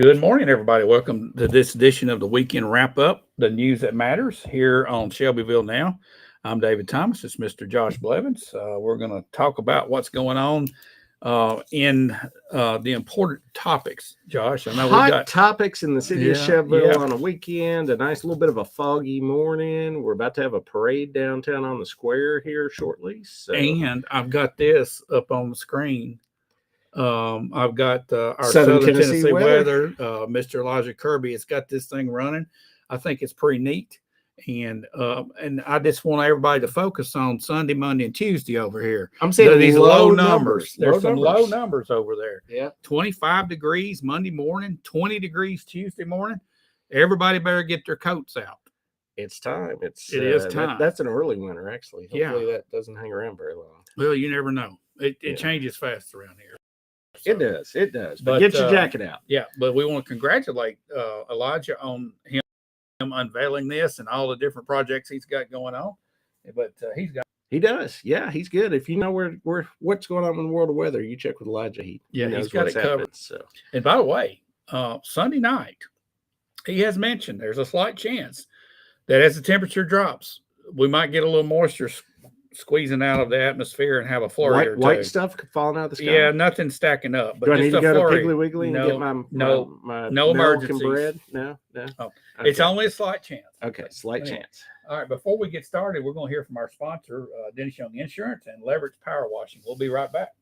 Good morning, everybody. Welcome to this edition of the Weekend Wrap Up, the news that matters here on Shelbyville Now. I'm David Thomas. It's Mr. Josh Blevins. We're going to talk about what's going on in the important topics. Josh, I know we Hot got topics in the city of Yeah, Shelbyville yeah. on a weekend. A nice little bit of a foggy morning. We're about to have a parade downtown on the square here shortly. So and I've got this up on the screen. I've got our Southern Southern Tennessee Tennessee weather. weather. Mr. Elijah Kirby has got this thing running. I think it's pretty neat, and I just want everybody to focus on Sunday, Monday, and Tuesday over here. I'm saying These low numbers. There's Low some numbers. low numbers over there. Yeah. 25 degrees Monday morning, 20 degrees Tuesday morning. Everybody better get their coats out. It's time. It is time. That's an early winter, actually. Yeah. Hopefully that doesn't hang around very long. Well, you never know. It Yeah. changes fast around here. It does. It does. But But, get your jacket out. Yeah, but we want to congratulate Elijah on him unveiling this and all the different projects he's got going on. But He does. Yeah, he's good. If you know what's going on in the world of weather, you check with Elijah. He he's knows got what's it covered. happening, So And by the way, Sunday night, he has mentioned there's a slight chance that as the temperature drops, we might get a little moisture squeezing out of the atmosphere and have a flurry or two. white stuff falling out of the sky. Yeah, nothing stacking up. But Do I just need to a go flurry. to Piggly Wiggly and get my no milk emergencies. and bread? No. Oh, It's Okay. only a slight chance. Okay, slight Yeah. chance. All right, before we get started, we're going to hear from our sponsor, Dennis Young Insurance and Leverage Power Washing. We'll be right back.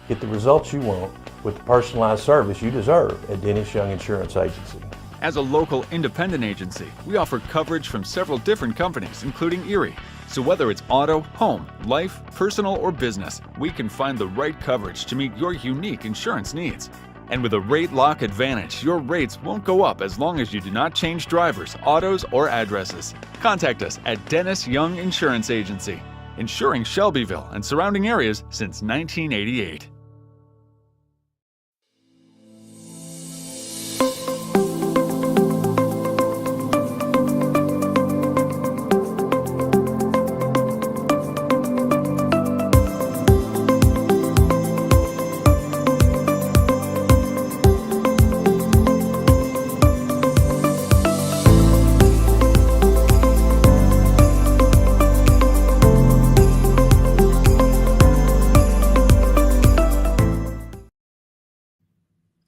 Get the results you want with the personalized service you deserve at Dennis Young Insurance Agency. As a local independent agency, we offer coverage from several different companies, including Erie. So whether it's auto, home, life, personal, or business, we can find the right coverage to meet your unique insurance needs. And with a rate lock advantage, your rates won't go up as long as you do not change drivers, autos, or addresses. Contact us at Dennis Young Insurance Agency, insuring Shelbyville and surrounding areas since 1988.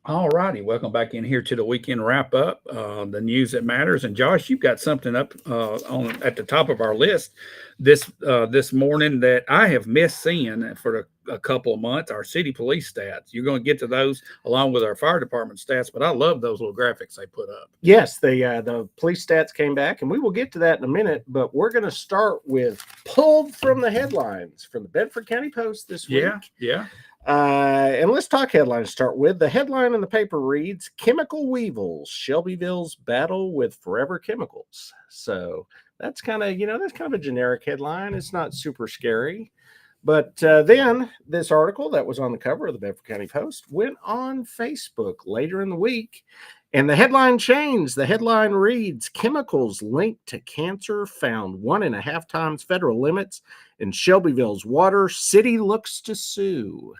All righty, welcome back in here to the weekend wrap up, the news that matters. And Josh, you've got something up on at the top of our list this morning that I have missed seeing for a couple of months. Our city police stats. You're going to get to those along with our fire department stats, but I love those little graphics they put up. Yes, the police stats came back, and we will get to that in a minute. But we're going to start with pulled from the headlines from the Bedford County Post this week. Yeah. And let's talk headlines to start with. The headline in the paper reads, Chemical Weevils, Shelbyville's battle with forever chemicals. So that's kind of a generic headline. It's not super scary. But then this article that was on the cover of the Bedford County Post went on Facebook later in the week, and the headline changed. The headline reads, Chemicals linked to cancer found 1.5 times federal limits in Shelbyville's water. City looks to sue.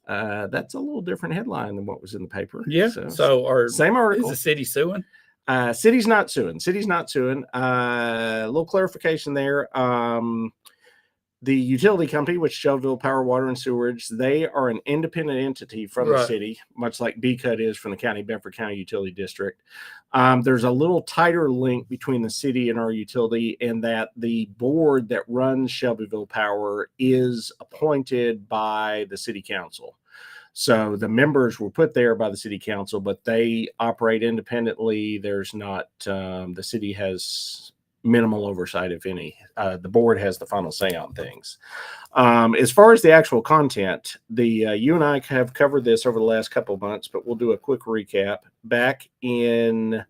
That's a little different headline than what was in the paper. Yeah. So our same article. Is the city suing? City's not suing. A little clarification there. The utility company, which Shelbyville Power, Water, and Sewerage, they are an independent entity from the city, much like BCUT is from the Bedford County Utility District. There's a little tighter link between the city and our utility in that the board that runs Shelbyville Power is appointed by the city council. So the members were put there by the city council, but they operate independently. There's not, the city has minimal oversight, if any. The board has the final say on things. As far as the actual content, you and I have covered this over the last couple of months, but we'll do a quick recap. Back in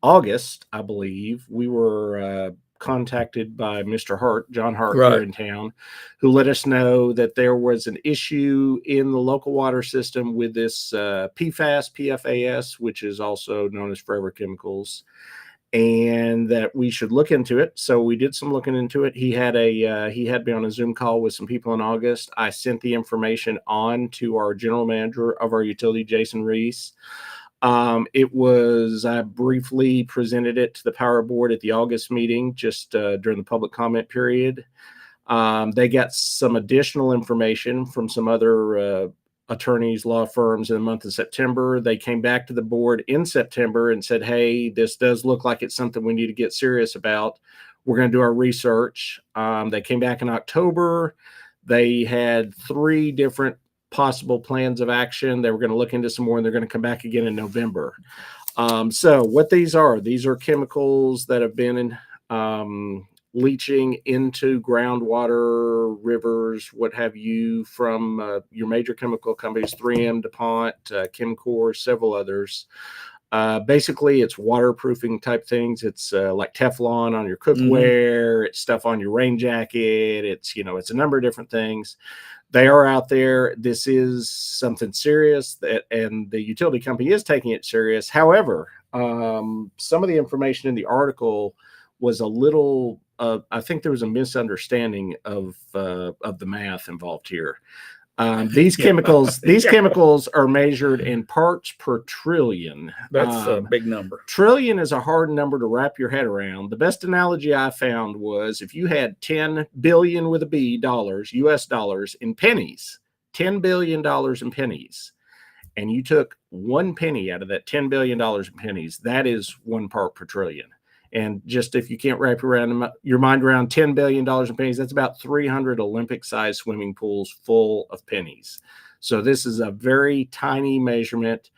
August, I believe, we were contacted by Mr. Hart, John Hart, here in town, who let us know that there was an issue in the local water system with this PFAS, which is also known as forever chemicals. and that we should look into it. So we did some looking into it. He had me on a Zoom call with some people in August. I sent the information on to our general manager of our utility, Jason Reese. I briefly presented it to the power board at the August meeting, just during the public comment period. They got some additional information from some other attorneys, law firms in the month of September. They came back to the board in September and said, hey, this does look like it's something we need to get serious about. We're going to do our research. They came back in October. They had 3 different possible plans of action. They were going to look into some more, and they're going to come back again in November. So what these are chemicals that have been leaching into groundwater, rivers, what have you, from your major chemical companies, 3M, DuPont, Chemcore, several others. Basically, it's waterproofing type things. It's like Teflon on your cookware. It's stuff on your rain jacket. It's a number of different things. They are out there. This is something serious, and the utility company is taking it serious. However, some of the information in the article was a little. I think there was a misunderstanding of the math involved here. These chemicals are measured in parts per trillion. That's a big number. Trillion is a hard number to wrap your head around. The best analogy I found was if you had 10 billion with a B dollars, US dollars, in pennies, $10 billion in pennies, and you took 1 penny out of that $10 billion in pennies, that is 1 part per trillion. And just if you can't wrap your mind around $10 billion in pennies, that's about 300 Olympic-sized swimming pools full of pennies. So this is a very tiny measurement.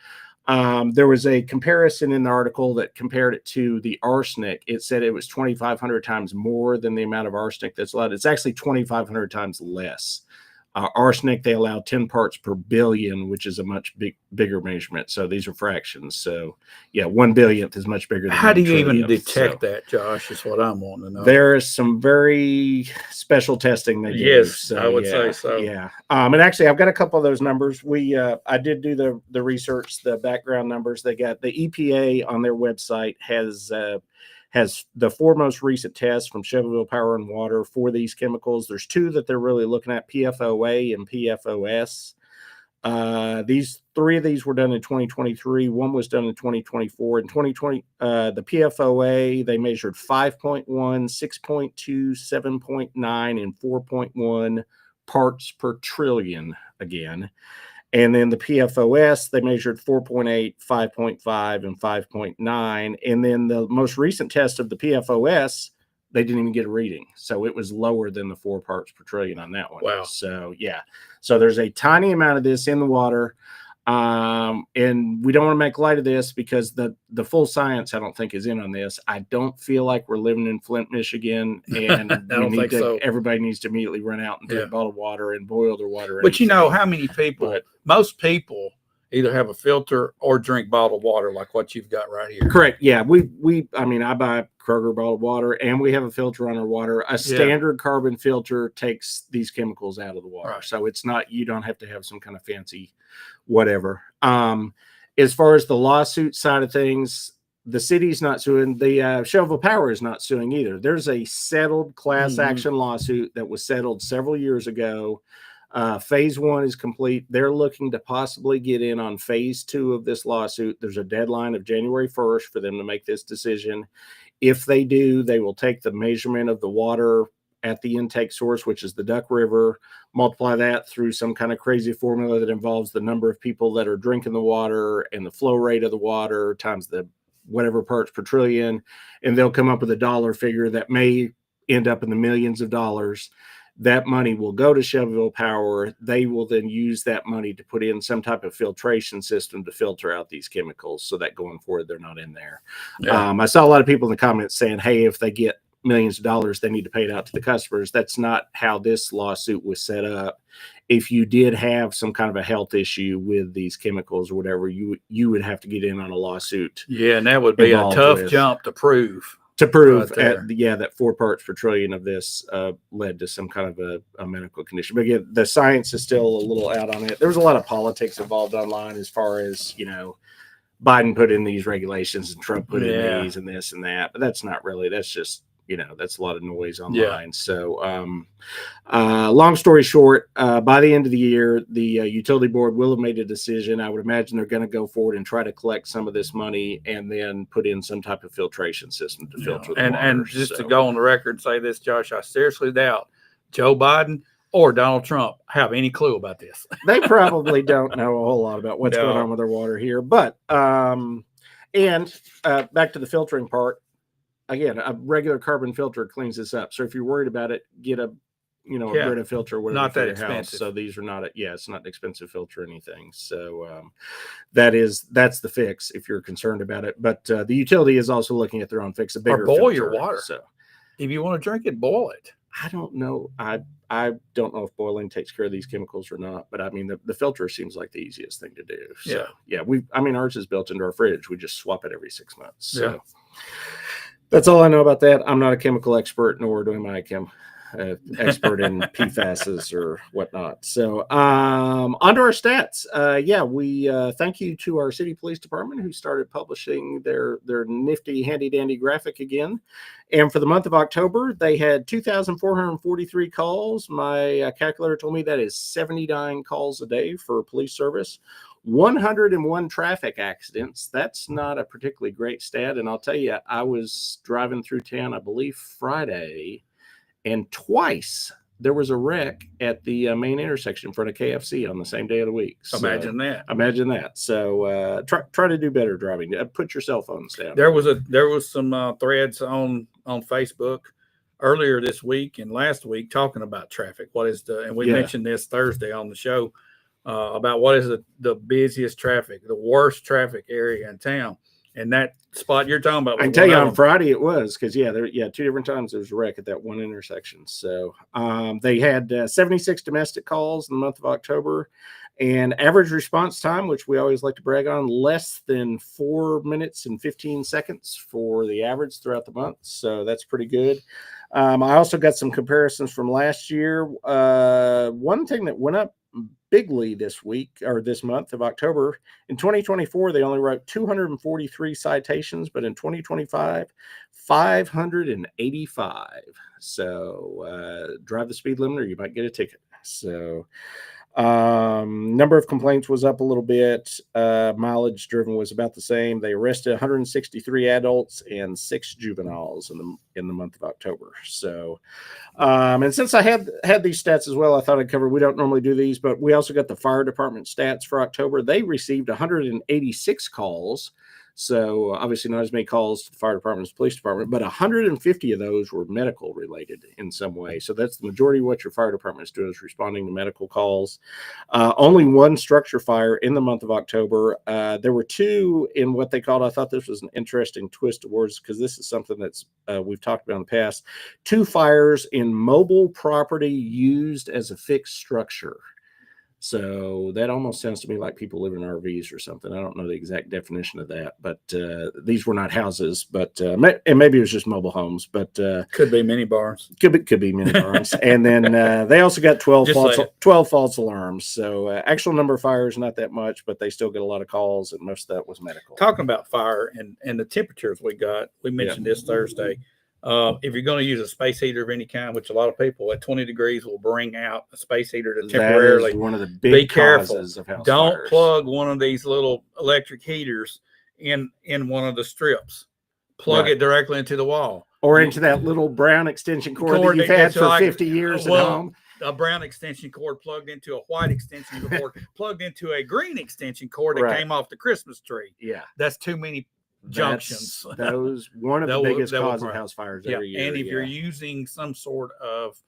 There was a comparison in the article that compared it to the arsenic. It said it was 2,500 times more than the amount of arsenic that's allowed. It's actually 2,500 times less. Arsenic, they allow 10 parts per billion, which is a much bigger measurement. So these are fractions. So yeah, 1 billionth is much bigger than How do you even trillionth. detect that, Josh, is what I'm wanting to know. There is some very special testing they do. Yes, So, I would say so. Yeah. And actually, I've got a couple of those numbers. I did do the research, the background numbers. They got the EPA on their website has the 4 most recent tests from Shelbyville Power and Water for these chemicals. There's 2 that they're really looking at, PFOA and PFOS. These 3 of these were done in 2023. 1 was done in 2024. In 2020, the PFOA, they measured 5.1, 6.2, 7.9, and 4.1 parts per trillion again. And then the PFOS, they measured 4.8, 5.5, and 5.9. And then the most recent test of the PFOS, they didn't even get a reading. So it was lower than the 4 parts per trillion on that one. Wow. So, yeah. So there's a tiny amount of this in the water. And we don't want to make light of this because the full science, I don't think, is in on this. I don't feel like we're living in Flint, Michigan, and everybody needs to immediately run out and drink bottled water and boil their water. But you know how many people, most people either have a filter or drink bottled water like what you've got right here. Correct. Yeah. I buy Kroger bottled water, and we have a filter on our water. A standard carbon filter takes these chemicals out of the water. Right. So it's not, you don't have to have some kind of fancy whatever. As far as the lawsuit side of things, the city's not suing. The Shelbyville Power is not suing either. There's a settled class action lawsuit that was settled several years ago. Phase 1 is complete. They're looking to possibly get in on phase 2 of this lawsuit. There's a deadline of January 1st for them to make this decision. If they do, they will take the measurement of the water at the intake source, which is the Duck River, multiply that through some kind of crazy formula that involves the number of people that are drinking the water and the flow rate of the water times the whatever parts per trillion, and they'll come up with a dollar figure that may end up in the millions of dollars. That money will go to Shelbyville Power. They will then use that money to put in some type of filtration system to filter out these chemicals so that going forward, they're not in there. Yeah. I saw a lot of people in the comments saying, hey, if they get millions of dollars, they need to pay it out to the customers. That's not how this lawsuit was set up. If you did have some kind of a health issue with these chemicals or whatever, you would have to get in on a lawsuit. Yeah, and that would be a tough jump to prove. To prove right that 4 parts per trillion of this led to some kind of a medical condition. But again, the science is still a little out on it. There was a lot of politics involved online as far as, Biden put in these regulations and Trump put Yeah. in these and this and that. But that's not really. That's just, that's a lot of noise online. So, long story short, by the end of the year, the utility board will have made a decision. I would imagine they're going to go forward and try to collect some of this money and then put in some type of filtration system to filter the and water. just to So, go on the record and say this, Josh, I seriously doubt Joe Biden or Donald Trump have any clue about this. they probably don't know a whole lot about what's No. going on with their water here. But back to the filtering part. Again, a regular carbon filter cleans this up. So if you're worried about it, get a Brita filter, whatever, Not for that your house. expensive. So these are not it's not an expensive filter or anything. So that's the fix if you're concerned about it. But the utility is also looking at their own fix, a bigger boil filter. your water. So If you want to drink it, boil it. I don't know. I don't know if boiling takes care of these chemicals or not, but I mean the filter seems like the easiest thing to do. So ours is built into our fridge. We just swap it every 6 months. So that's all I know about that. I'm not a chemical expert, nor am I expert in PFASs or whatnot. So on to our stats. We thank you to our city police department who started publishing their nifty handy dandy graphic again. And for the month of October, they had 2,443 calls. My calculator told me that is 79 calls a day for police service. 101 traffic accidents. That's not a particularly great stat. And I'll tell you, I was driving through town, I believe Friday, and twice there was a wreck at the main intersection in front of KFC on the same day of the week. So, Imagine that. Imagine that. So try to do better driving. Put your cell phones down. There was some threads on Facebook earlier this week and last week talking about traffic. And we mentioned this Thursday on the show about what is the busiest traffic, the worst traffic area in town. And that spot you're talking about, I can tell you on Friday it was, because 2 different times there was a wreck at that one intersection. So they had 76 domestic calls in the month of October, and average response time, which we always like to brag on, less than 4 minutes and 15 seconds for the average throughout the month. So that's pretty good. I also got some comparisons from last year. One thing that went up bigly this month of October, in 2024 they only wrote 243 citations, but in 2025 585. So drive the speed limit or you might get a ticket. So number of complaints was up a little bit. Mileage driven was about the same. They arrested 163 adults and 6 juveniles in the month of October. So and since I had these stats as well, I thought I'd cover. We don't normally do these, but we also got the fire department stats for October. They received 186 calls. So obviously not as many calls to the fire department as the police department, but 150 of those were medical related in some way. So that's the majority of what your fire department is doing, is responding to medical calls. Only one structure fire in the month of October. There were 2 in what they called, I thought this was an interesting twist of words, because this is something that's we've talked about in the past. 2 fires in mobile property used as a fixed structure. So that almost sounds to me like people live in RVs or something. I don't know the exact definition of that, but these were not houses, but and maybe it was just mobile homes, but could be mini bars. Could be mini barns. And then they also got 12 false alarms. So actual number of fires, not that much, but they still get a lot of calls, and most of that was medical. Talking about fire and the temperatures we mentioned this Thursday. If you're going to use a space heater of any kind, which a lot of people at 20 degrees will bring out a space heater to temporarily. That is one of the big causes of house Don't fires. plug one of these little electric heaters in one of the strips. Plug it directly into the wall. Or into that little brown extension cord that you've had for 50 years at home. A brown extension cord plugged into a white extension cord, plugged into a green extension cord that came off the Christmas tree. Yeah. That's too many junctions. Those one of the biggest causes of house fires every year. And if you're using some sort of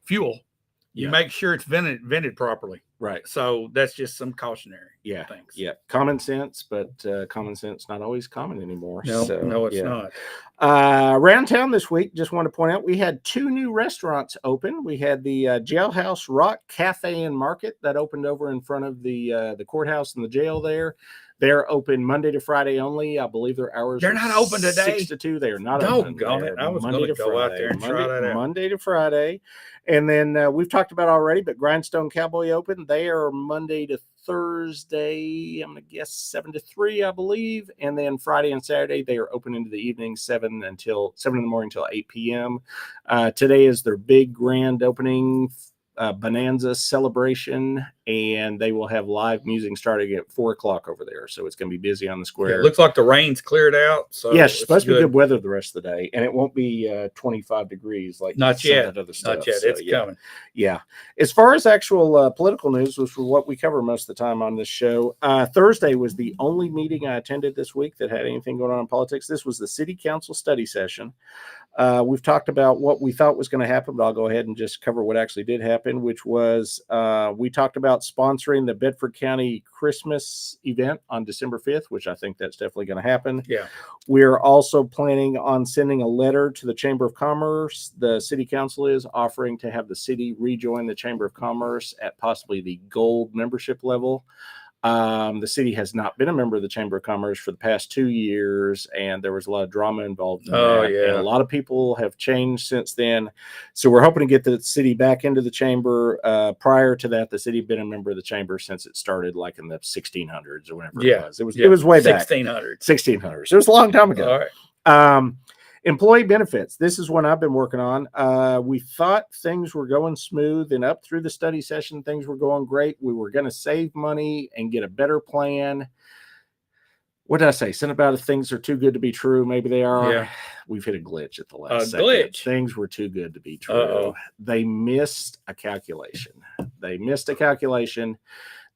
fuel, you make sure it's vented properly. Right. So that's just some cautionary things. Yeah. Common sense, but common sense not always common anymore. No, it's not. Around town this week, just want to point out, we had 2 new restaurants open. We had the Jailhouse Rock Cafe and Market that opened over in front of the courthouse and the jail there. They're open Monday to Friday only. I believe their hours They're not open today. 6 to 2. They are not open. Doggone it. I was going to go out there and try that out. Monday to Friday. And then we've talked about already, but Grindstone Cowboy Open, they are Monday to Thursday, I'm going to guess 7 to 3, I believe. And then Friday and Saturday, they are open into the evening, 7 in the morning until 8 p.m. Today is their big grand opening bonanza celebration, and they will have live music starting at 4 o'clock over there. So it's going to be busy on the Yeah, square. it looks like the rain's cleared out. So Yes, it's supposed to be good weather the rest of the day, and it won't be 25 degrees like Not some of yet. that other stuff. Not yet. So, It's coming. Yeah. As far as actual political news, was for what we cover most of the time on this show. Thursday was the only meeting I attended this week that had anything going on in politics. This was the city council study session. We've talked about what we thought was going to happen, but I'll go ahead and just cover what actually did happen, which was we talked about sponsoring the Bedford County Christmas event on December 5th, which I think that's definitely going to happen. Yeah. We're also planning on sending a letter to the Chamber of Commerce. The city council is offering to have the city rejoin the Chamber of Commerce at possibly the gold membership level. The city has not been a member of the Chamber of Commerce for the past 2 years, and there was a lot of drama involved in Oh, that. yeah. And a lot of people have changed since then. So we're hoping to get the city back into the chamber. Prior to that, the city had been a member of the chamber since it started, like in the 1600s or whenever Yeah. it was. It was way back. 1600. 1600s. It was a long time ago. All right. Employee benefits. This is one I've been working on. We thought things were going smooth, and up through the study session, things were going great. We were going to save money and get a better plan. What did I say? Something about if things are too good to be true. Maybe they are. Yeah. We've hit a glitch at the last A second. glitch. Things were too good to be true. Uh-oh. They missed a calculation.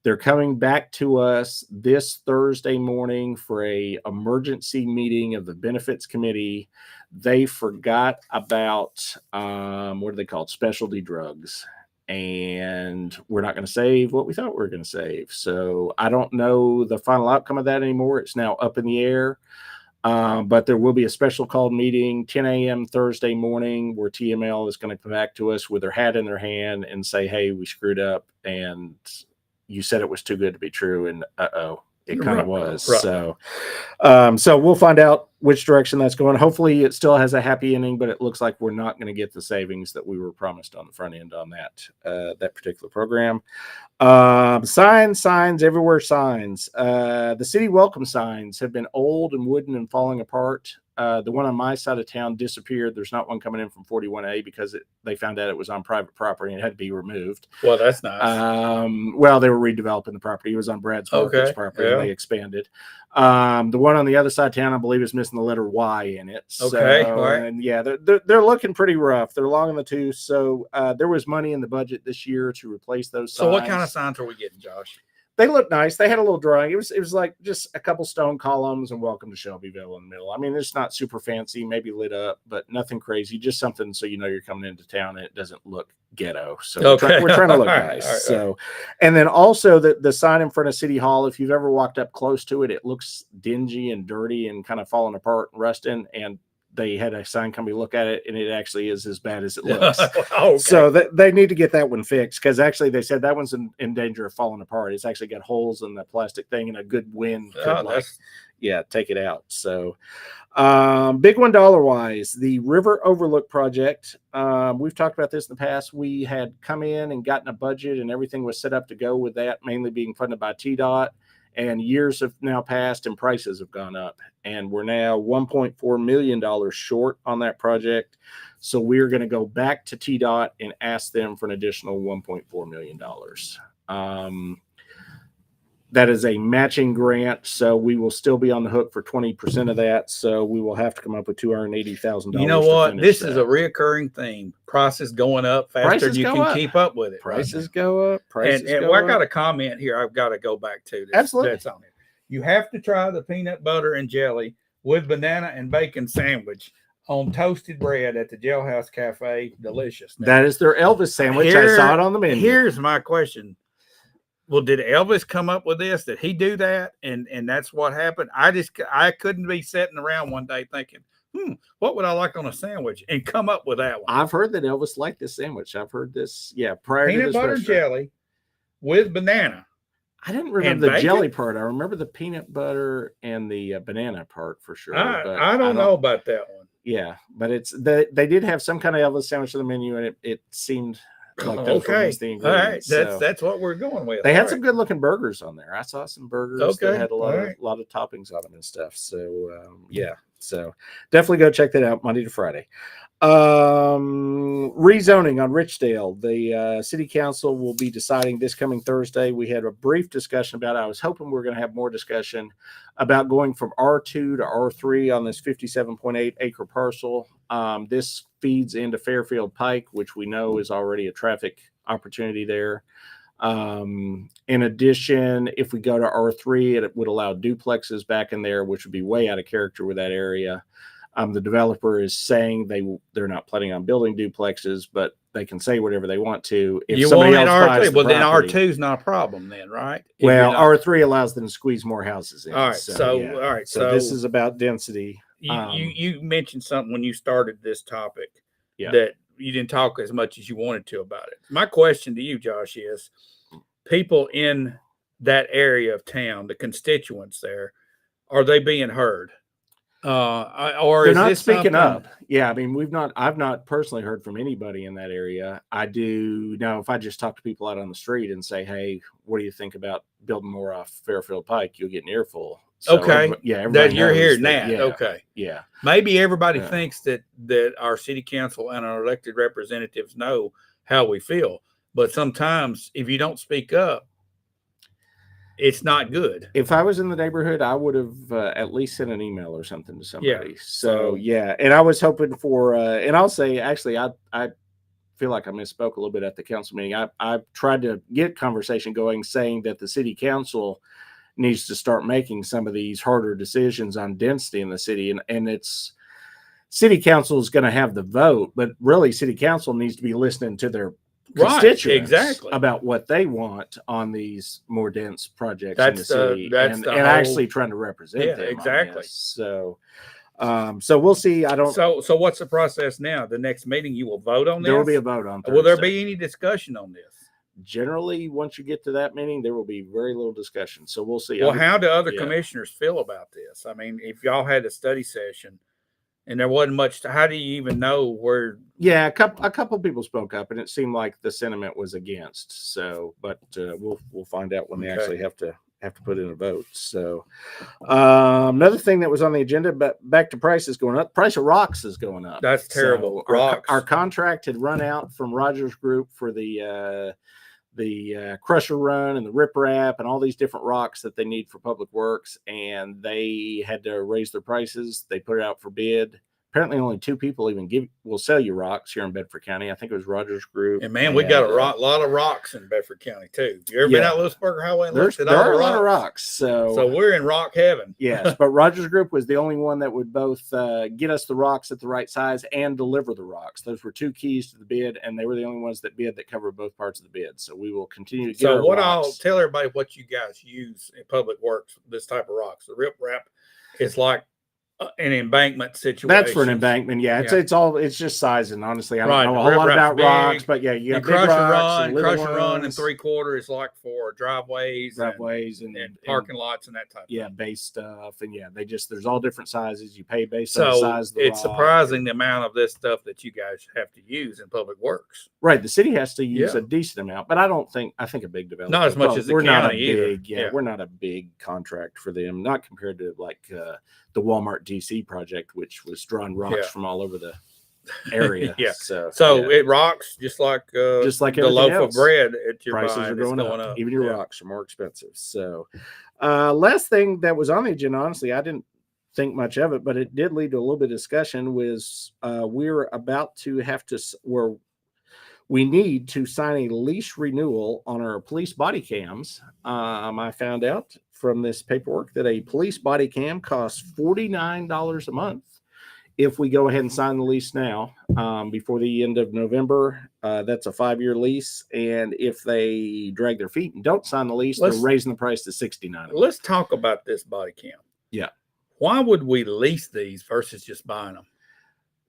They're coming back to us this Thursday morning for a emergency meeting of the benefits committee. They forgot about what are they called? Specialty drugs. And we're not going to save what we thought we were going to save. So I don't know the final outcome of that anymore. It's now up in the air. But there will be a special called meeting 10 a.m. Thursday morning where TML is going to come back to us with their hat in their hand and say, hey, we screwed up and you said it was too good to be true. And it kind of was. Right. So we'll find out which direction that's going. Hopefully it still has a happy ending, but it looks like we're not going to get the savings that we were promised on the front end on that particular program. Signs everywhere. Signs. The city welcome signs have been old and wooden and falling apart. The one on my side of town disappeared. There's not one coming in from 41A because they found out it was on private property and it had to be removed. Well, that's nice. Well, they were redeveloping the property. It was on Brad's Market's property, and they expanded. The one on the other side of town, I believe, is missing the letter Y in it. Okay, all right. And yeah, they're looking pretty rough. They're long in the tooth. So there was money in the budget this year to replace those signs. So what kind of signs are we getting, Josh? They look nice. They had a little drawing. It was like just a couple stone columns and welcome to Shelbyville in the middle. I mean, it's not super fancy, maybe lit up, but nothing crazy. Just something so you know you're coming into town and it doesn't look ghetto. So we're trying to look nice. All right. So, and then also the sign in front of City Hall, if you've ever walked up close to it, it looks dingy and dirty and kind of falling apart and rusting. And they had a sign company look at it, and it actually is as bad as it looks. Okay. So they need to get that one fixed because actually they said that one's in danger of falling apart. It's actually got holes in the plastic thing, and a good wind could take it out. So big one dollar wise, the River Overlook project. We've talked about this in the past. We had come in and gotten a budget, and everything was set up to go with that, mainly being funded by TDOT. And years have now passed and prices have gone up. And we're now $1.4 million short on that project. So we're going to go back to TDOT and ask them for an additional $1.4 million. That is a matching grant. So we will still be on the hook for 20% of that. So we will have to come up with $280,000. You know what? This is a rereoccurring theme. Prices going up faster than you can keep up with it. Prices go up. And I got a comment here I've got to go back to. Absolutely. That's on it. You have to try the peanut butter and jelly with banana and bacon sandwich on toasted bread at the Jailhouse Cafe. Delicious. That is their Elvis sandwich. I saw it on the menu. Here's my question. Well, did Elvis come up with this? Did he do that? And that's what happened. I couldn't be sitting around one day thinking, what would I like on a sandwich? And come up with that one. I've heard that Elvis liked this sandwich. I've heard this. Yeah. Prior peanut to this butter and jelly with banana. I didn't remember the jelly part. I remember the peanut butter and the banana part for sure. I don't know about that one. Yeah, but they did have some kind of Elvis sandwich on the menu, and it seemed Like those were Okay. almost the All right. ingredients. So That's what we're going with. they had All some right. good looking burgers on there. I saw some burgers Okay, that had a all right. lot of toppings on them and stuff. So yeah, so definitely go check that out Monday to Friday. Rezoning on Richdale. The city council will be deciding this coming Thursday. We had a brief discussion about it. I was hoping we were going to have more discussion about going from R2 to R3 on this 57.8 acre parcel. This feeds into Fairfield Pike, which we know is already a traffic opportunity there. In addition, if we go to R3, it would allow duplexes back in there, which would be way out of character with that area. The developer is saying they're not planning on building duplexes, but they can say whatever they want to. If You somebody want it else buys R2. the Well, then property- R2 is not a problem then, right? If well, you're not- R3 allows them to squeeze more houses in. All right. So, yeah. all right. So this is about density. You mentioned something when you started this topic Yeah. that you didn't talk as much as you wanted to about it. My question to you, Josh, is people in that area of town, the constituents there, are they being heard? Or They're is not this speaking something- up. Yeah, I mean, I've not personally heard from anybody in that area. I do know if I just talk to people out on the street and say, "Hey, what do you think about building more off Fairfield Pike?" You'll get an earful. So Okay. everybody That you're knows hearing that. that. Yeah, Okay. yeah. Maybe everybody Yeah. thinks that our city council and our elected representatives know how we feel, but sometimes if you don't speak up, it's not good. If I was in the neighborhood, I would have at least sent an email or something to somebody. So- So yeah, and I was hoping for, and I'll say actually, I feel like I misspoke a little bit at the council meeting. I tried to get conversation going, saying that the city council needs to start making some of these harder decisions on density in the city, and it's city council is going to have the vote, but really city council needs to be listening to their Right, constituents exactly. about what they want on these more dense projects That's in the the- city, that's and, the and whole- actually trying to represent Yeah, them on exactly. this. So we'll see. I don't. So what's the process now? The next meeting you will vote on this? There will be a vote on Thursday. Will there be any discussion on this? Generally, once you get to that meeting, there will be very little discussion. So we'll see. Well, how do other yeah. commissioners feel about this? I mean, if y'all had a study session and there wasn't much, how do you even know where? Yeah, a couple people spoke up, and it seemed like the sentiment was against. So, but we'll find out when they Okay. actually have to put in a vote. So, another thing that was on the agenda, but back to prices going up. Price of rocks is going up. That's terrible. So Rocks. our contract had run out from Rogers Group for the crusher run and the rip wrap and all these different rocks that they need for public works, and they had to raise their prices. They put it out for bid. Apparently only two people even will sell you rocks here in Bedford County. I think it was Rogers Group. And man, we got a uh, lot of rocks in Bedford County too. You ever been Yeah. out Lewisburg Highway and there looked at all are the a lot of rocks? rocks. So So we're in rock heaven. yes, but Rogers Group was the only one that would both get us the rocks at the right size and deliver the rocks. Those were two keys to the bid, and they were the only ones that covered both parts of the bid. So we will continue to get So our what I'll rocks. tell everybody what you guys use in public works, this type of rocks. The rip wrap is like an embankment situation. That's for an embankment. Yeah, Yeah. it's just sizing. Honestly, I don't Right, know a the whole lot rip-rap's about big. rocks, but yeah, you got And big crush and rocks and little run and ones, 3/4 is like for driveways, driveways and parking lots and that type. yeah, base stuff, and yeah, there's all different sizes. You pay based So on the size of the it's rock. surprising the amount of this stuff that you guys have to use in public works. Right, the city has to use Yeah. a decent amount, but I think a big developer. Not as much as the we're not a county either. big, Yeah. we're not a big contract for them, not compared to like the Walmart DC project, which was drawing rocks Yeah. from all over the area. Yeah. So It rocks just like the everything loaf else. of bread at your Prices buying are is going up. Even your Yeah. rocks are more expensive. So, last thing that was on the agenda, honestly, I didn't think much of it, but it did lead to a little bit of discussion. Was we're about to have to where we need to sign a lease renewal on our police body cams. I found out from this paperwork that a police body cam costs $49 a month. If we go ahead and sign the lease now, before the end of November, that's a 5-year lease. And if they drag their feet and don't sign the lease, Let's- they're raising the price to $69. Let's talk about this body cam. Yeah. Why would we lease these versus just buying them?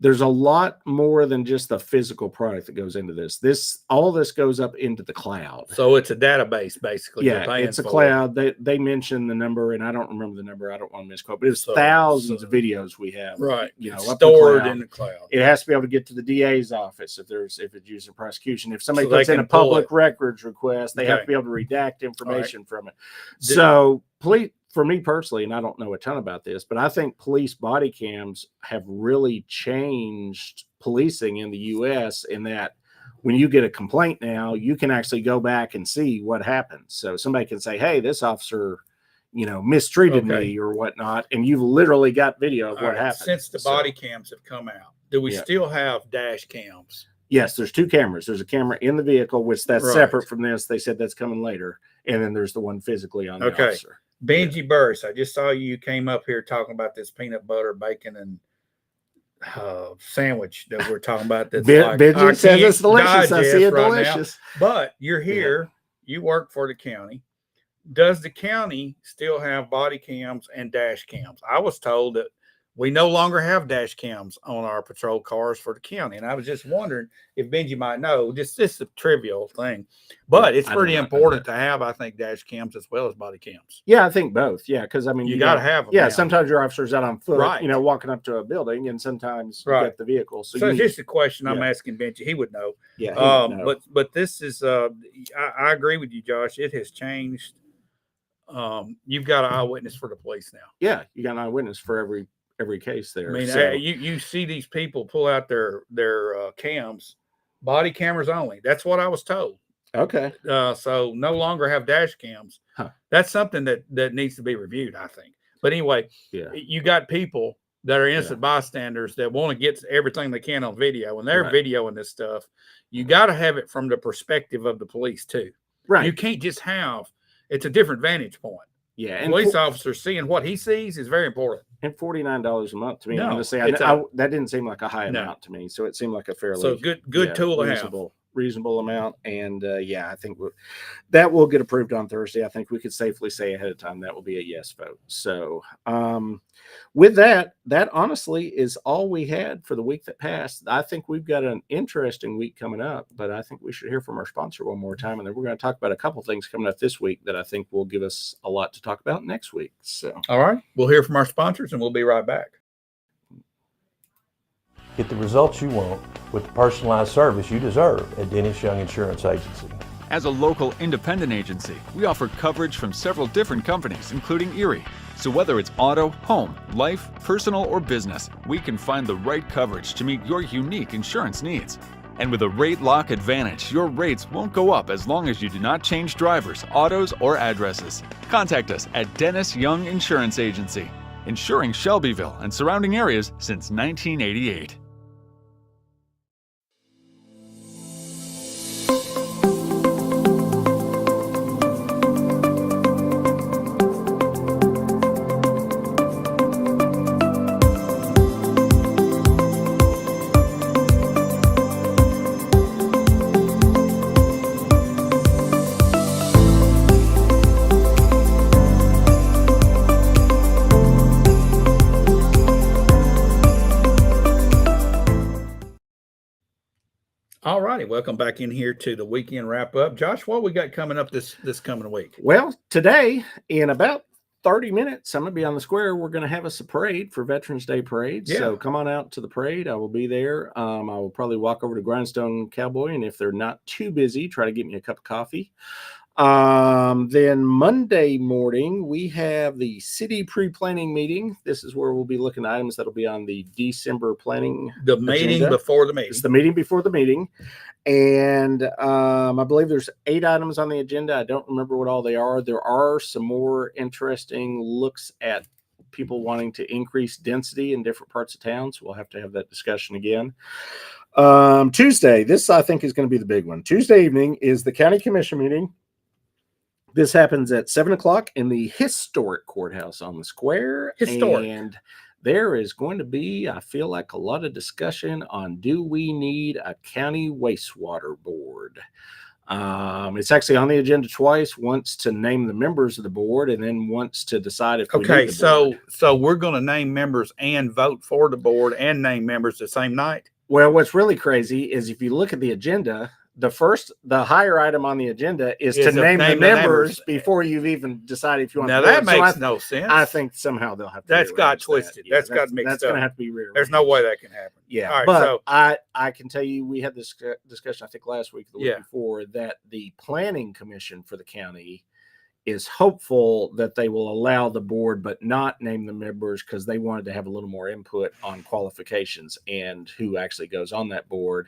there's a lot more than just the physical product that goes into this. All this goes up into the cloud. So it's a database, basically. you're Yeah, paying it's a for. cloud. They mentioned the number, and I don't remember the number. I don't want to misquote, but it's So- thousands so- of videos we have. Right. You know, It's up the stored cloud. in the cloud. It has to be able to get to the DA's office if it's used in prosecution. If somebody So they puts in can a pull public it. records request, they have Okay. to be able to redact information from it. Did- So, police, for me personally, and I don't know a ton about this, but I think police body cams have really changed policing in the U.S. in that when you get a complaint now, you can actually go back and see what happened. So somebody can say, "Hey, this officer, mistreated Okay. me or whatnot," and you've literally got video of All what right, happened. Since the So- body cams have come out, do we Yeah. still have dash cams? Yes, there's two cameras. There's a camera in the vehicle, which that's Right. separate from this. They said that's coming later, and then there's the one physically on the Okay. officer. Benji Burris, I just saw you came up here talking about this peanut butter, bacon, and sandwich that we're talking about. That's like, I Benji says can't it's delicious. I digest see it right now. delicious. But you're here, you work for the county. Does the county still have body cams and dash cams? I was told that we no longer have dash cams on our patrol cars for the county. And I was just wondering if Benji might know. Just a trivial thing. But it's I do pretty not know important that. to have, I think, dash cams as well as body cams. Yeah, I think both. Yeah, because I mean, You got to have them. Yeah, now. sometimes your officer's out on foot, Right. walking up to a building, and sometimes you Right. get the vehicle. So, So you, it's just a question I'm yeah. asking Benji. He would know. yeah, he would know. But this is I agree with you, Josh. It has changed. You've got an eyewitness for the police now. yeah, you got an eyewitness for every case there. I mean, so, you see these people pull out their cams, body cameras only. That's what I was told. okay, So no longer have dash cams. Huh. That's something that needs to be reviewed, I think. But anyway, yeah, you got people that are innocent bystanders that want to get everything they can on video, and they're Right. videoing this stuff. You got to have it from the perspective of the police too. right, You can't just have. It's a different vantage point. yeah, A and police officer seeing what he sees is very important. and $49 a month to me. No, Honestly, it's that didn't seem like a high No. amount to me. So it seemed like a fairly So good tool to have. reasonable amount. And I think that will get approved on Thursday. I think we could safely say ahead of time that will be a yes vote. So with that honestly is all we had for the week that passed. I think we've got an interesting week coming up, but I think we should hear from our sponsor one more time. And then we're going to talk about a couple things coming up this week that I think will give us a lot to talk about next week. So All right. We'll hear from our sponsors and we'll be right back. Get the results you want with the personalized service you deserve at Dennis Young Insurance Agency. As a local independent agency, we offer coverage from several different companies, including Erie. So whether it's auto, home, life, personal, or business, we can find the right coverage to meet your unique insurance needs. And with a rate lock advantage, your rates won't go up as long as you do not change drivers, autos, or addresses. Contact us at Dennis Young Insurance Agency, insuring Shelbyville and surrounding areas since 1988. All righty. Welcome back in here to the weekend wrap up. Josh, what we got coming up this coming week? well, today in about 30 minutes, I'm going to be on the square. We're going to have us a parade for Veterans Day parade. Yeah. So come on out to the parade. I will be there. I will probably walk over to Grindstone Cowboy, and if they're not too busy, try to get me a cup of coffee. Then Monday morning, we have the city pre-planning meeting. This is where we'll be looking at items that'll be on the December planning. The meeting Agenda. before the meeting. It's the meeting before the meeting. And I believe there's 8 items on the agenda. I don't remember what all they are. There are some more interesting looks at people wanting to increase density in different parts of town. So we'll have to have that discussion again. Tuesday, this I think is going to be the big one. Tuesday evening is the county commission meeting. This happens at 7:00 in the historic courthouse on the square. Historic. And there is going to be, I feel like, a lot of discussion on do we need a county wastewater board? It's actually on the agenda twice. Once to name the members of the board, and then once to decide if we Okay, need the board. so we're going to name members and vote for the board and name members the same night. Well, what's really crazy is if you look at the agenda, the higher item on the agenda is to name the members before you've even decided if you want. Now to that do it. makes no sense. I think somehow they'll have to. That's got rearrange twisted. That. Yeah, that's got mixed That's up. going to have to be rearranged. There's no way that can happen. Yeah, All right, but so I can tell you we had this discussion I think last week, the week before, that the planning commission for the county is hopeful that they will allow the board but not name the members because they wanted to have a little more input on qualifications and who actually goes on that board.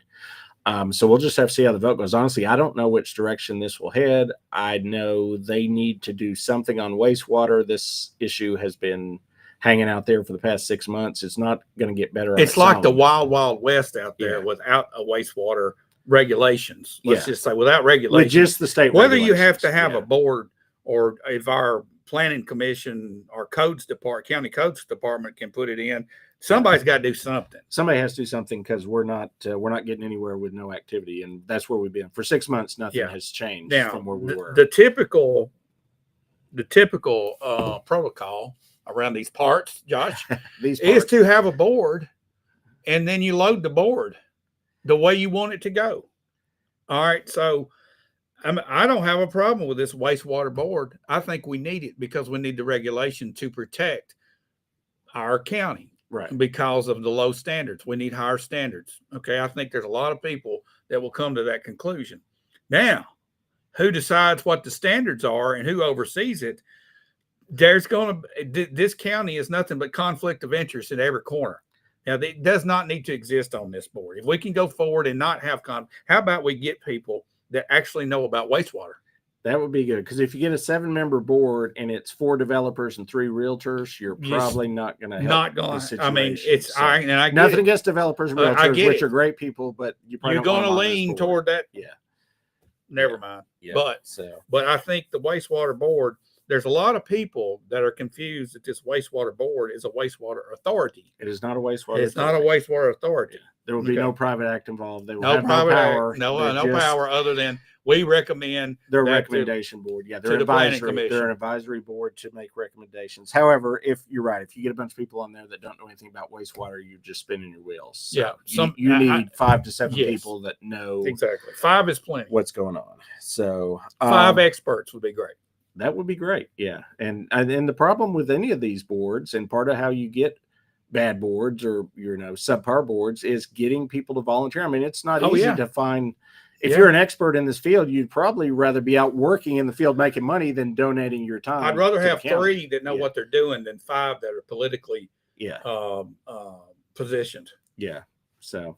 So we'll just have to see how the vote goes. Honestly, I don't know which direction this will head. I know they need to do something on wastewater. This issue has been hanging out there for the past 6 months. It's not going to get better. it's like the wild, wild west out there Yeah. without a wastewater regulations. Let's Yeah. just say without with regulations. just the state. Whether you have to have regulations. a board or if our planning commission or county codes department can put it in, somebody's got to do something. Somebody has to do something because we're not getting anywhere with no activity, and that's where we've been for 6 months. Nothing Yeah. has changed Now, from where we were. the typical protocol around these parts, Josh, These is parts. to have a board and then you load the board the way you want it to go. All right. So I don't have a problem with this wastewater board. I think we need it because we need the regulation to protect our county right. because of the low standards. We need higher standards. Okay. I think there's a lot of people that will come to that conclusion. Now, who decides what the standards are and who oversees it? There's going to, this county is nothing but conflict of interest in every corner. Now, it does not need to exist on this board. If we can go forward and not have how about we get people that actually know about wastewater? That would be good because if you get a 7-member board and it's 4 developers and 3 realtors, you're probably not going to help. Not going. the I mean, situation. it's So, I get nothing it. against developers and I realtors, get which it. are great people, but You're going to lean toward that. Yeah. Never mind. Yeah. But So I think the wastewater board. There's a lot of people that are confused that this wastewater board is a wastewater authority. it is not a wastewater. It's not a authority. wastewater authority. There will be Okay. no private act involved. They will No have private no power. act, no They're just power other than we recommend their that to- recommendation board. Yeah, they're the planning advisory. commission. They're an advisory board to make recommendations. However, if you're right, if you get a bunch of people on there that don't know anything about wastewater, you're just spinning your wheels. So Yeah, you I- need 5 to 7 yes. people that know exactly 5 is plenty. what's going on. So 5 experts would be great. that would be great. Yeah, and the problem with any of these boards, and part of how you get bad boards or subpar boards, is getting people to volunteer. I mean, it's not Oh, easy yeah. to find. If Yeah. you're an expert in this field, you'd probably rather be out working in the field making money than donating your time. I'd rather to the have county. 3 that know Yeah. what they're doing than 5 that are politically Yeah, positioned. yeah. So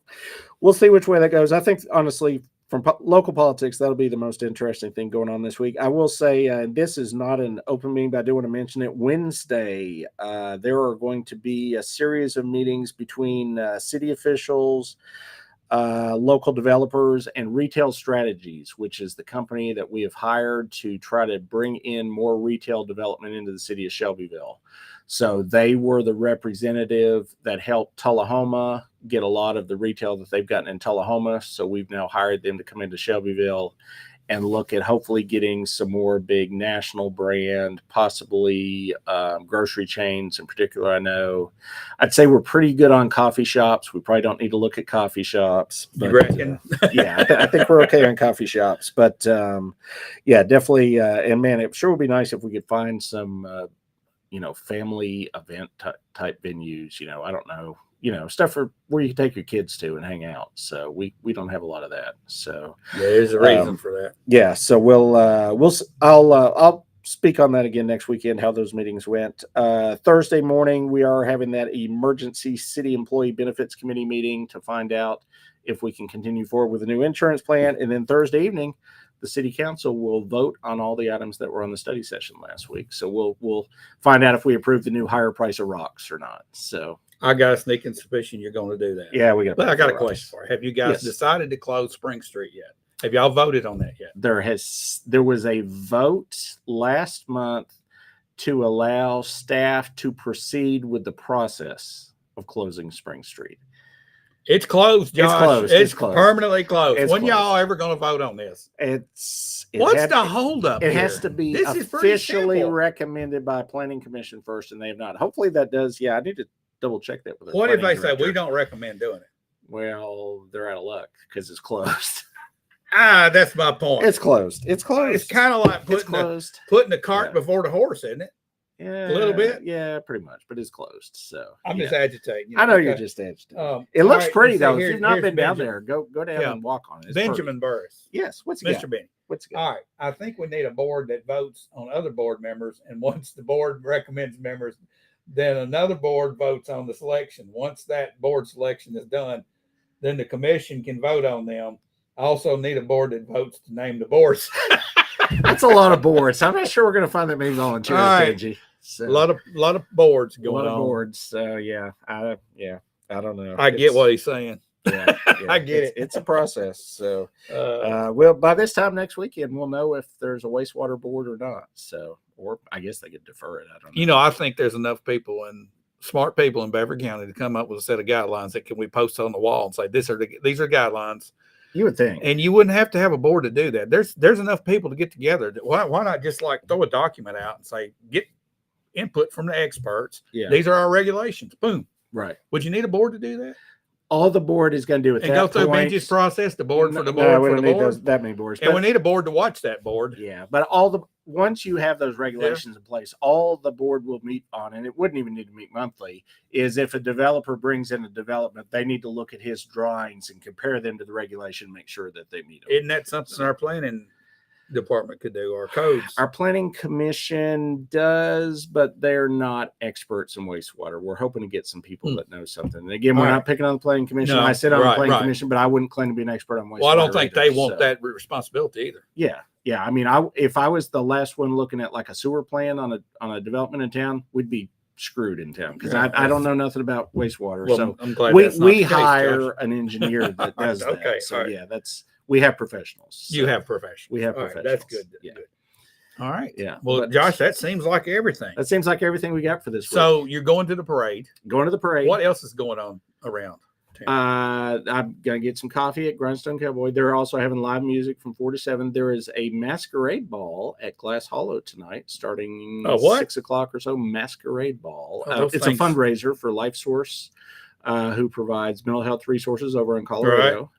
we'll see which way that goes. I think honestly, from local politics, that'll be the most interesting thing going on this week. I will say this is not an open meeting, but I do want to mention it. Wednesday, there are going to be a series of meetings between city officials, local developers, and Retail Strategies, which is the company that we have hired to try to bring in more retail development into the city of Shelbyville. So they were the representative that helped Tullahoma get a lot of the retail that they've gotten in Tullahoma. So we've now hired them to come into Shelbyville and look at hopefully getting some more big national brand, possibly grocery chains in particular. I know I'd say we're pretty good on coffee shops. We probably don't need to look at coffee shops. You But, reckon? yeah, I think we're okay on coffee shops. But yeah, definitely. And man, it sure would be nice if we could find some family event type venues. I don't know, stuff for where you can take your kids to and hang out. So we don't have a lot of that. So There's a reason for that. yeah, so I'll speak on that again next weekend, how those meetings went. Thursday morning, we are having that emergency city employee benefits committee meeting to find out if we can continue forward with a new insurance plan. And then Thursday evening, the city council will vote on all the items that were on the study session last week. So we'll find out if we approve the new higher price of rocks or not. So I got a sneaking suspicion you're going to do that. yeah, we got. But I got a question for you. Have you guys Yes. decided to close Spring Street yet? Have y'all voted on that yet? There was a vote last month to allow staff to proceed with the process of closing Spring Street. It's closed, Josh. closed. It's It's closed. permanently closed. It's When y'all closed. ever going to vote on this? It What's had- the holdup? It here? has to be This is pretty officially simple. recommended by Planning Commission first, and they have not. Hopefully that does. Yeah, I need to double check that with. The What if they planning say we director. don't recommend doing it? Well, they're out of luck because it's closed. That's my point. It's closed. It's closed. It's kind of like It's putting the, closed. putting the cart Yeah. before the horse, isn't it? Yeah, little bit? Yeah, pretty much. But it's closed. So I'm yeah. just agitating. I know you're Okay. just agitated. all It looks right, pretty let's see. though. Here- if you've not here's been down Benjamin. there, go down Yeah. and walk on it. It's pretty. Benjamin Burris. Yes. What's he got? Mr. Benny. What's he got? All right. I think we need a board that votes on other board members. And once the board recommends members, then another board votes on the selection. Once that board selection is done, then the commission can vote on them. I also need a board that votes to name the boards. That's a lot of boards. I'm not sure we're going to find that many volunteers, All right. Benji. So, a lot of boards a going lot of on. boards. So yeah, I don't know. I get what he's saying. Yeah, I get it. It's a process. So, Uh, well, by this time next weekend, we'll know if there's a wastewater board or not. So, or I guess they could defer it. I don't know. you know, I think there's enough people and smart people in Beverly County to come up with a set of guidelines that can we post on the wall and say these are guidelines. You would think. And you wouldn't have to have a board to do that. There's enough people to get together. Why not just like throw a document out and say get input from the experts? Yeah. These are our regulations. Boom. Right. Would you need a board to do that? All the board is going to do at And that go through point. Benji's process, the board for the No, board we for don't the need board, that many boards. and But- we need a board to watch that board. Yeah, but once you have those regulations in place, all the board will meet on, and it wouldn't even need to meet monthly, is if a developer brings in a development, they need to look at his drawings and compare them to the regulation, make sure that they meet them. Isn't that something our planning department could do? Our codes. Our planning commission does, but they're not experts in wastewater. We're hoping to get some people that know something. And again, we're All not right. picking on the planning commission. No, I sit on the right, planning right. commission, but I wouldn't claim to be an expert on wastewater. Well, I don't think either, they want so. that responsibility either. Yeah. I mean, if I was the last one looking at like a sewer plan on a development in town, we'd be screwed in town because Yeah. I don't know nothing about wastewater. Well, so I'm glad we that's not the case, hire Josh. an engineer that does Okay, that. So all right. yeah, we have professionals. You So have professionals. we have All right, professionals. that's good. Yeah. Good. All right. Yeah. Well, But Josh, that seems like everything. that seems like everything we got for this week. So you're going to the parade. Going to the parade. What else is going on around town? I'm gonna get some coffee at Grindstone Cowboy. They're also having live music from 4 to 7. There is a masquerade ball at Glass Hollow tonight, starting what? 6 o'clock or so. Masquerade ball. Oh, those It's things- a fundraiser for LifeSource, who provides mental health resources over in Colorado.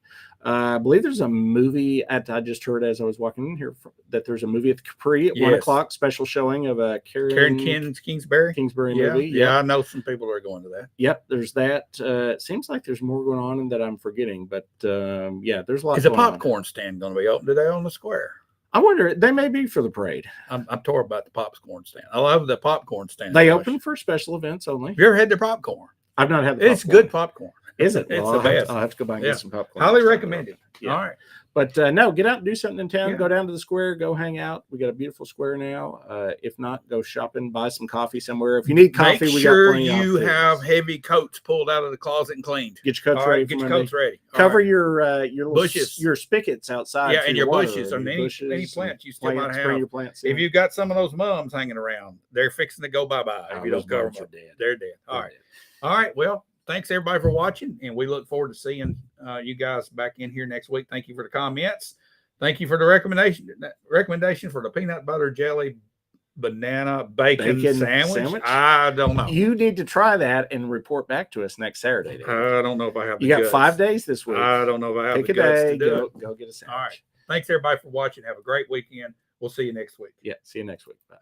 I believe there's a movie I just heard as I was walking in here that there's a movie at the Capri at 1 Yes. o'clock, special showing of a Karen Kingsbury. Kingsbury Yeah, movie. yeah, I know some people that are going to that. Yep, there's that. It seems like there's more going on that I'm forgetting, but yeah, there's a lot. Is a going on. popcorn stand going to be open today on the square? I wonder, they may be for the parade. I'm tore about the popcorn stand. I love the popcorn stand. They Josh. open for special events only. Have you ever had their popcorn? I've not had the It's popcorn. good popcorn. Is it? It's Well, the I'll have best. to- I'll have to go by and Yeah. get some popcorn. Highly next time. recommended. Yeah. All right. But no, get out and do something in town. Yeah. Go down to the square, go hang out. We got a beautiful square now. If not, go shopping, buy some coffee somewhere. If you need coffee, Make we sure got plenty you of have heavy coats pulled out of the closet and cleaned. Get your coats All right, ready. get for your Monday. coats ready. All Cover right. your little Bushes. your spigots outside. Yeah, for and your water bushes and or your any plants you still might plants, bring have. your plants If in. you've got some of those mums hanging around, they're fixing to go bye-bye. Oh, If you those don't cover birds them, are dead. they're dead. All They're right. dead. All right. Well, thanks everybody for watching, and we look forward to seeing you guys back in here next week. Thank you for the comments. Thank you for the recommendation for the peanut butter jelly banana bacon sandwich. I don't know. You need to try that and report back to us next Saturday. Dave. I don't know if I have. You the got guts. 5 days this week. I don't know if I have Pick the a guts day. to do it. Go get a sandwich. All right. Thanks everybody for watching. Have a great weekend. We'll see you next week. Yeah. See you next week. Bye.